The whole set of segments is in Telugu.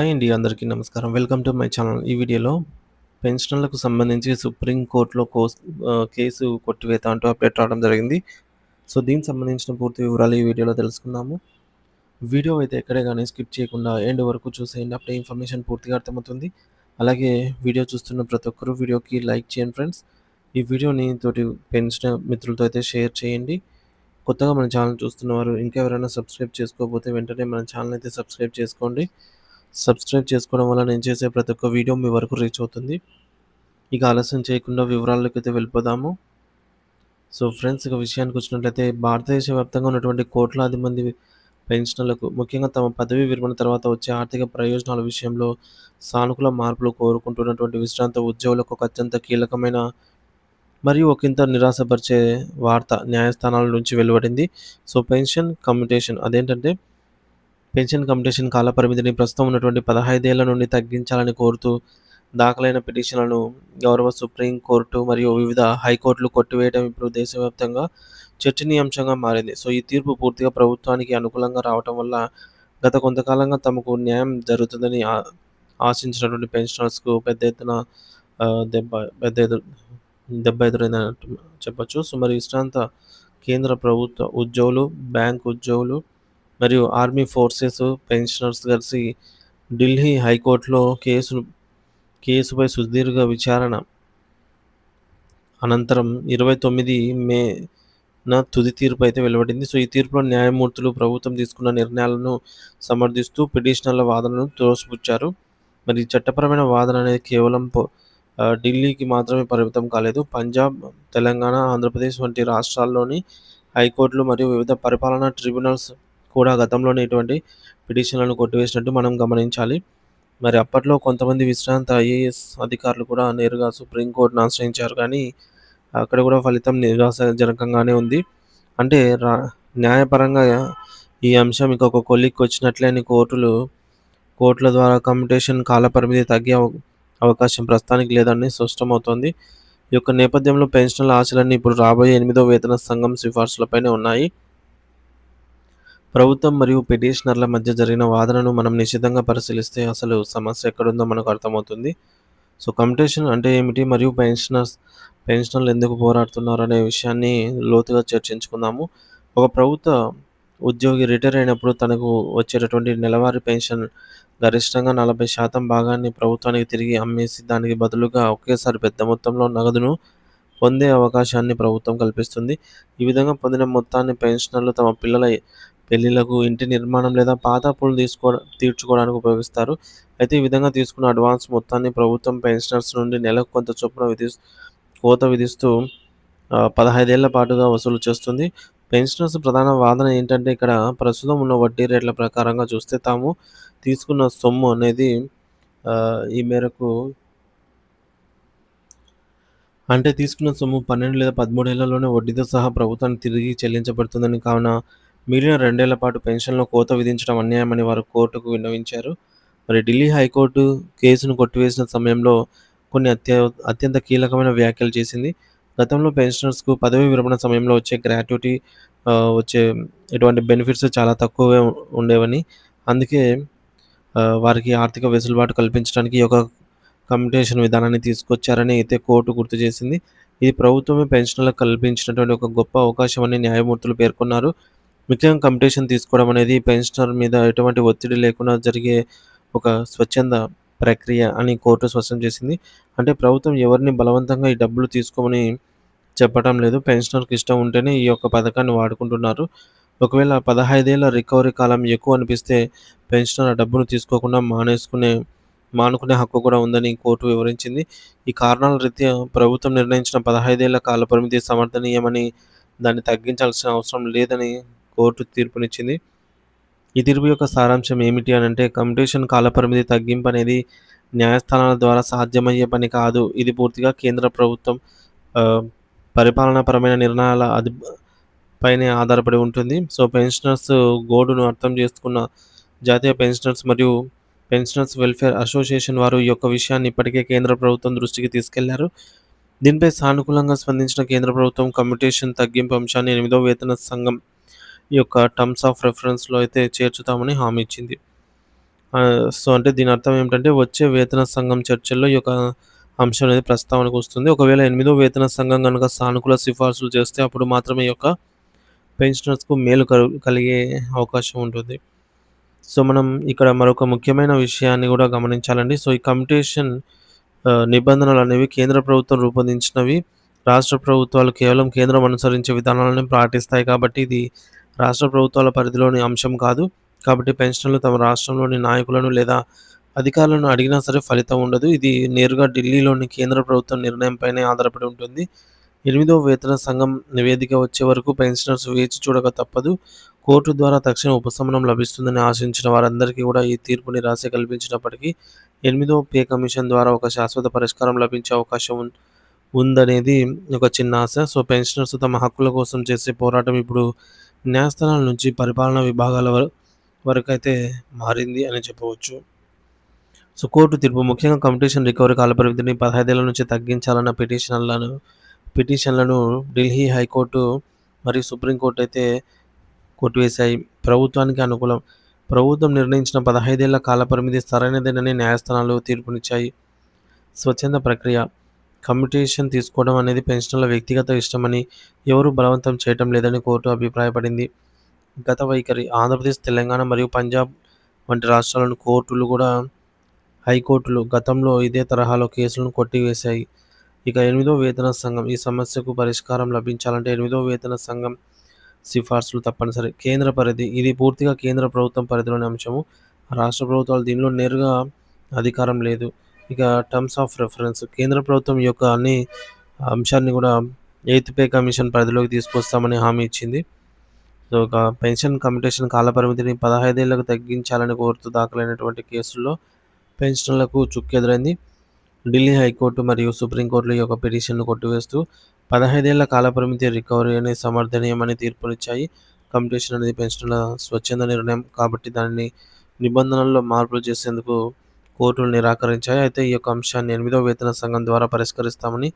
హాయ్ అండి. అందరికీ నమస్కారం. Welcome to my channel. ఈ వీడియోలో పెన్షనర్లకు సంబంధించి సుప్రీం కోర్ట్‌లో కేసు కొట్టివేత అంటూ అప్డేట్ రావడం జరిగింది. సో, దీనికి సంబంధించిన పూర్తి వివరాలు ఈ వీడియోలో తెలుసుకుందాము. వీడియో అయితే ఎక్కడే గాని స్కిప్ చేయకుండా ఎండ్ వరకు చూసేయండి. అప్పుడే ఇన్ఫర్మేషన్ పూర్తిగా అర్థమవుతుంది. అలాగే వీడియో చూస్తున్న ప్రతి ఒక్కరు వీడియోకి లైక్ చేయండి ఫ్రెండ్స్. ఈ వీడియోని తోటి పెన్షనర్ మిత్రులతో అయితే షేర్ చేయండి. కొత్తగా మన ఛానల్ చూస్తున్నవారు ఇంకా ఎవరైనా సబ్స్క్రైబ్ చేసుకోకపోతే వెంటనే మన ఛానల్ అయితే సబ్స్క్రైబ్ చేసుకోండి. సబ్స్క్రైబ్ చేసుకోవడం వల్ల నేను చేసే ప్రతి ఒక్క వీడియో మీ వరకు రీచ్ అవుతుంది. ఇక ఆలస్యం చేయకుండా వివరాల్లోకైతే వెళ్ళిపోదాము. సో ఫ్రెండ్స్, ఇక విషయానికొచ్చినట్లయితే భారతదేశ వ్యాప్తంగా ఉన్నటువంటి కోట్లాది మంది పెన్షనర్లకు ముఖ్యంగా తమ పదవీ విరమణ తర్వాత వచ్చే ఆర్థిక ప్రయోజనాల విషయంలో సానుకూల మార్పులు కోరుకుంటున్నటువంటి విశ్రాంత ఉద్యోగులకు ఒక అత్యంత కీలకమైన మరియు ఒకంత నిరాశపరిచే వార్త న్యాయస్థానాల నుంచి వెలువడింది. సో పెన్షన్ కమ్యుటేషన్ కాలపరిమితిని ప్రస్తుతం ఉన్నటువంటి 15 ఏళ్ల నుండి తగ్గించాలని కోరుతూ దాఖలైన పిటిషన్లను గౌరవ సుప్రీం కోర్టు మరియు వివిధ హైకోర్టులు కొట్టివేయడం ఇప్పుడు దేశవ్యాప్తంగా చర్చనీయాంశంగా మారింది. సో, ఈ తీర్పు పూర్తిగా ప్రభుత్వానికి అనుకూలంగా రావటం వల్ల గత కొంతకాలంగా తమకు న్యాయం జరుగుతుందని ఆశించినటువంటి పెన్షనర్స్‌కు పెద్ద ఎత్తున ఆహ్, దెబ్బ పెద్ద ఎదు దెబ్బ ఎదురైందన్నట్టు చెప్పొచ్చు. సో, మరి విశ్రాంత కేంద్ర ప్రభుత్వ ఉద్యోగులు, బ్యాంక్ ఉద్యోగులు మరియు ఆర్మీ ఫోర్సెస్ పెన్షనర్స్ కలిసి ఢిల్లీ హైకోర్టులో కేసుపై సుదీర్ఘ విచారణ అనంతరం 29 మేన తుది తీర్పు అయితే వెలువడింది. సో, ఈ తీర్పులో న్యాయమూర్తులు ప్రభుత్వం తీసుకున్న నిర్ణయాలను సమర్థిస్తూ పిటిషనర్ల వాదనను త్రోసిపుచ్చారు. మరి చట్టపరమైన వాదన అనేది కేవలం ఢిల్లీకి మాత్రమే పరిమితం కాలేదు. పంజాబ్, తెలంగాణ, ఆంధ్రప్రదేశ్ వంటి రాష్ట్రాల్లోని హైకోర్టులు మరియు వివిధ పరిపాలనా ట్రిబ్యునల్స్ కూడా గతంలోనే ఇటువంటి పిటిషన్లను కొట్టివేసినట్టు మనం గమనించాలి. మరి అప్పట్లో కొంతమంది విశ్రాంత ఐఏఎస్ అధికారులు కూడా నేరుగా సుప్రీంకోర్టును ఆశ్రయించారు. కానీ అక్కడ కూడా ఫలితం నిరాశాజనకంగానే ఉంది. అంటే న్యాయపరంగా ఈ అంశం ఇంకొక కొలిక్కొచ్చినట్లే అని కోర్టుల ద్వారా కమ్యుటేషన్ కాలపరిమితి తగ్గే అవకాశం ప్రస్తుతానికి లేదని స్పష్టమవుతోంది. ఈ యొక్క నేపథ్యంలో పెన్షనర్ల ఆశలన్నీ ఇప్పుడు రాబోయే 8వ వేతన సంఘం సిఫార్సులపైనే ఉన్నాయి. ప్రభుత్వం మరియు పిటిషనర్ల మధ్య జరిగిన వాదనను మనం నిశితంగా పరిశీలిస్తే అసలు సమస్య ఎక్కడుందో మనకు అర్థమవుతుంది. సో, కమ్యుటేషన్ అంటే ఏమిటి? మరియు పెన్షనర్లు ఎందుకు పోరాడుతున్నారు అనే విషయాన్ని లోతుగా చర్చించుకుందాము. ఒక ప్రభుత్వ ఉద్యోగి రిటైర్ అయినప్పుడు తనకు వచ్చేటటువంటి నెలవారీ పెన్షన్ గరిష్టంగా 40% భాగాన్ని ప్రభుత్వానికి తిరిగి అమ్మేసి దానికి బదులుగా ఒకేసారి పెద్ద మొత్తంలో నగదును పొందే అవకాశాన్ని ప్రభుత్వం కల్పిస్తుంది. ఈ విధంగా పొందిన మొత్తాన్ని పెన్షనర్లు తమ పిల్లల పెళ్లిళ్లకు, ఇంటి నిర్మాణం లేదా పాత అప్పులు తీర్చుకోవడానికి ఉపయోగిస్తారు. అయితే ఈ విధంగా తీసుకున్న అడ్వాన్స్ మొత్తాన్ని ప్రభుత్వం పెన్షనర్స్ నుండి నెలకు కొంత చొప్పున కోత విధిస్తూ 15 ఏళ్ల పాటుగా వసూలు చేస్తుంది. పెన్షనర్స్ ప్రధాన వాదన ఏంటంటే ఇక్కడ ప్రస్తుతం ఉన్న వడ్డీ రేట్ల ప్రకారంగా చూస్తే తాము తీసుకున్న సొమ్ము అనేది ఈ మేరకు తీసుకున్న సొమ్ము 12 లేదా 13 ఏళ్లలోనే వడ్డీతో సహా ప్రభుత్వానికి తిరిగి చెల్లించబడుతుందని, కావున మిగిలిన 2 ఏళ్ల పాటు పెన్షన్‌లో కోత విధించడం అన్యాయమని వారు కోర్టుకు విన్నవించారు. మరి ఢిల్లీ హైకోర్టు కేసును కొట్టివేసిన సమయంలో కొన్ని అత్యంత కీలకమైన వ్యాఖ్యలు చేసింది. గతంలో పెన్షనర్స్‌కు పదవీ విరమణ సమయంలో వచ్చే గ్రాట్యుటీ వచ్చే ఇటువంటి బెనిఫిట్స్ చాలా తక్కువగా ఉండేవని. అందుకే వారికి ఆర్థిక వెసులుబాటు కల్పించడానికి ఈ యొక్క కమ్యుటేషన్ విధానాన్ని తీసుకొచ్చారని అయితే కోర్టు గుర్తు చేసింది. ఇది ప్రభుత్వమే పెన్షనర్లకు కల్పించినటువంటి ఒక గొప్ప అవకాశం అని న్యాయమూర్తులు పేర్కొన్నారు. ముఖ్యంగా కమ్యుటేషన్ తీసుకోవడం అనేది పెన్షనర్ మీద ఎటువంటి ఒత్తిడి లేకుండా జరిగే ఒక స్వచ్ఛంద ప్రక్రియ అని కోర్టు స్పష్టం చేసింది. అంటే ప్రభుత్వం ఎవరిని బలవంతంగా ఈ డబ్బులు తీసుకోమని చెప్పటం లేదు. పెన్షనర్‌కి ఇష్టం ఉంటేనే ఈ యొక్క పథకాన్ని వాడుకుంటున్నారు. ఒకవేళ 15 ఏళ్ల రికవరీ కాలం ఎక్కువ అనిపిస్తే పెన్షనర్ ఆ డబ్బును తీసుకోకుండా మానుకునే హక్కు కూడా ఉందని కోర్టు వివరించింది. ఈ కారణాల రీత్యా ప్రభుత్వం నిర్ణయించిన 15 ఏళ్ల కాలపరిమితి సమర్థనీయమని, దాన్ని తగ్గించాల్సిన అవసరం లేదని కోర్టు తీర్పునిచ్చింది. ఈ తీర్పు యొక్క సారాంశం ఏమిటి అనంటే, కమ్యుటేషన్ కాలపరిమితి తగ్గింపు అనేది న్యాయస్థానాల ద్వారా సాధ్యమయ్యే పని కాదు. ఇది పూర్తిగా కేంద్ర ప్రభుత్వం ఆహ్, పరిపాలనాపరమైన నిర్ణయాల పైనే ఆధారపడి ఉంటుంది. సో, పెన్షనర్స్ గోడును అర్థం చేసుకున్న జాతీయ పెన్షనర్స్ వెల్ఫేర్ అసోసియేషన్ వారు ఈ యొక్క విషయాన్ని ఇప్పటికే కేంద్ర ప్రభుత్వం దృష్టికి తీసుకెళ్లారు. దీనిపై సానుకూలంగా స్పందించిన కేంద్ర ప్రభుత్వం కమ్యుటేషన్ తగ్గింపు అంశాన్ని 8వ వేతన సంఘం ఈ యొక్క టర్మ్స్ ఆఫ్ రెఫరెన్స్‌లో అయితే చేర్చుతామని హామీ ఇచ్చింది. సో, అంటే దీని అర్థం ఏమిటంటే వచ్చే వేతన సంఘం చర్చల్లో ఈ యొక్క అంశం అనేది ప్రస్తావనకొస్తుంది. ఒకవేళ ఎనిమిదో వేతన సంఘం గనుక సానుకూల సిఫార్సులు చేస్తే అప్పుడు మాత్రమే ఈ యొక్క పెన్షనర్స్‌కు మేలు కలిగే అవకాశం ఉంటుంది. సో, మనం ఇక్కడ మరొక ముఖ్యమైన విషయాన్ని గూడా గమనించాలండి. సో, ఈ కమ్యుటేషన్ నిబంధనలనేవి కేంద్ర ప్రభుత్వం రూపొందించినవి. రాష్ట్ర ప్రభుత్వాలు కేవలం కేంద్రం అనుసరించే విధానాలను పాటిస్తాయి కాబట్టి, ఇది రాష్ట్ర ప్రభుత్వాల పరిధిలోని అంశం కాదు. కాబట్టి పెన్షనర్లు తమ రాష్ట్రంలోని నాయకులను లేదా అధికారులను అడిగినా సరే ఫలితం ఉండదు. ఇది నేరుగా ఢిల్లీలోని కేంద్ర ప్రభుత్వం నిర్ణయంపైనే ఆధారపడి ఉంటుంది. ఎనిమిదో వేతన సంఘం నివేదిక వచ్చే వరకు పెన్షనర్స్ వేచి చూడక తప్పదు. కోర్టు ద్వారా తక్షణ ఉపశమనం లభిస్తుందని ఆశించిన వారందరికీ కూడా ఈ తీర్పు నిరాశ కల్పించినప్పటికీ, ఎనిమిదో పే కమిషన్ ద్వారా ఒక శాశ్వత పరిష్కారం లభించే అవకాశం ఉందనేది ఒక చిన్న ఆశ. సో, పెన్షనర్స్ తమ హక్కుల కోసం చేసే పోరాటం ఇప్పుడు న్యాయస్థానాల నుంచి పరిపాలనా విభాగాల వరకైతే మారింది అని చెప్పవచ్చు. సో, కోర్టు తీర్పు ముఖ్యంగా కమ్యుటేషన్ రికవరీ కాలపరిమితిని 15 ఏళ్ల నుంచి తగ్గించాలన్న పిటిషన్లను ఢిల్లీ హైకోర్టు మరియు సుప్రీంకోర్టు అయితే కొట్టివేశాయి. ప్రభుత్వానికి అనుకూలం. ప్రభుత్వం నిర్ణయించిన 15 ఏళ్ల కాలపరిమితి సరైనదేనని న్యాయస్థానాలు తీర్పునిచ్చాయి. స్వచ్ఛంద ప్రక్రియ. కమ్యుటేషన్ తీసుకోవడం అనేది పెన్షనర్ల వ్యక్తిగత ఇష్టమని, ఎవరూ బలవంతం చేయటం లేదని కోర్టు అభిప్రాయపడింది. గత వైఖరి. ఆంధ్రప్రదేశ్, తెలంగాణ మరియు పంజాబ్ వంటి రాష్ట్రాలను హైకోర్టులు గతంలో ఇదే తరహాలో కేసులను కొట్టివేశాయి. ఇక ఎనిమిదో వేతన సంఘం. ఈ సమస్యకు పరిష్కారం లభించాలంటే ఎనిమిదో వేతన సంఘం సిఫార్సులు తప్పనిసరి. కేంద్ర పరిధి. ఇది పూర్తిగా కేంద్ర ప్రభుత్వం పరిధిలోని అంశము. రాష్ట్ర ప్రభుత్వాలు దీనిలో నేరుగా అధికారం లేదు. ఇక టర్మ్స్ ఆఫ్ రెఫరెన్స్. కేంద్ర ప్రభుత్వం ఈ యొక్క అన్ని అంశాన్ని కూడా ఎయిత్ పే కమిషన్ పరిధిలోకి తీసుకొస్తామని హామీ ఇచ్చింది. సో, ఒక పెన్షన్ కమ్యుటేషన్ కాలపరిమితిని 15 ఏళ్లకు తగ్గించాలని కోరుతూ దాఖలైనటువంటి కేసుల్లో పెన్షనర్లకు చుక్కెదురైంది. ఢిల్లీ హైకోర్టు మరియు సుప్రీంకోర్టులు ఈ యొక్క పిటిషన్‌ను కొట్టివేస్తూ 15 ఏళ్ల కాలపరిమితి రికవరీ అనేది సమర్థనీయమని తీర్పునిచ్చాయి. కమ్యుటేషన్ అనేది పెన్షనర్ల స్వచ్ఛంద నిర్ణయం కాబట్టి దానిని నిబంధనల్లో మార్పులు చేసేందుకు కోర్టులు నిరాకరించాయి. అయితే ఈ యొక్క అంశాన్ని ఎనిమిదో వేతన సంఘం ద్వారా పరిష్కరిస్తామని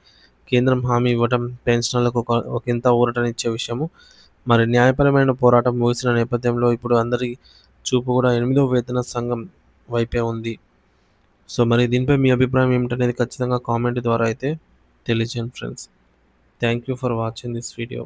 కేంద్రం హామీ ఇవ్వటం పెన్షనర్లకు ఒకంత ఊరటనిచ్చే విషయము. మరి న్యాయపరమైన పోరాటం ముగిసిన నేపథ్యంలో ఇప్పుడు అందరి చూపు కూడా ఎనిమిదో వేతన సంఘం వైపే ఉంది. సో, మరి దీనిపై మీ అభిప్రాయం ఏమిటనేది ఖచ్చితంగా కామెంట్ ద్వారా అయితే తెలియజేయండి friends. Thank you for watching this video.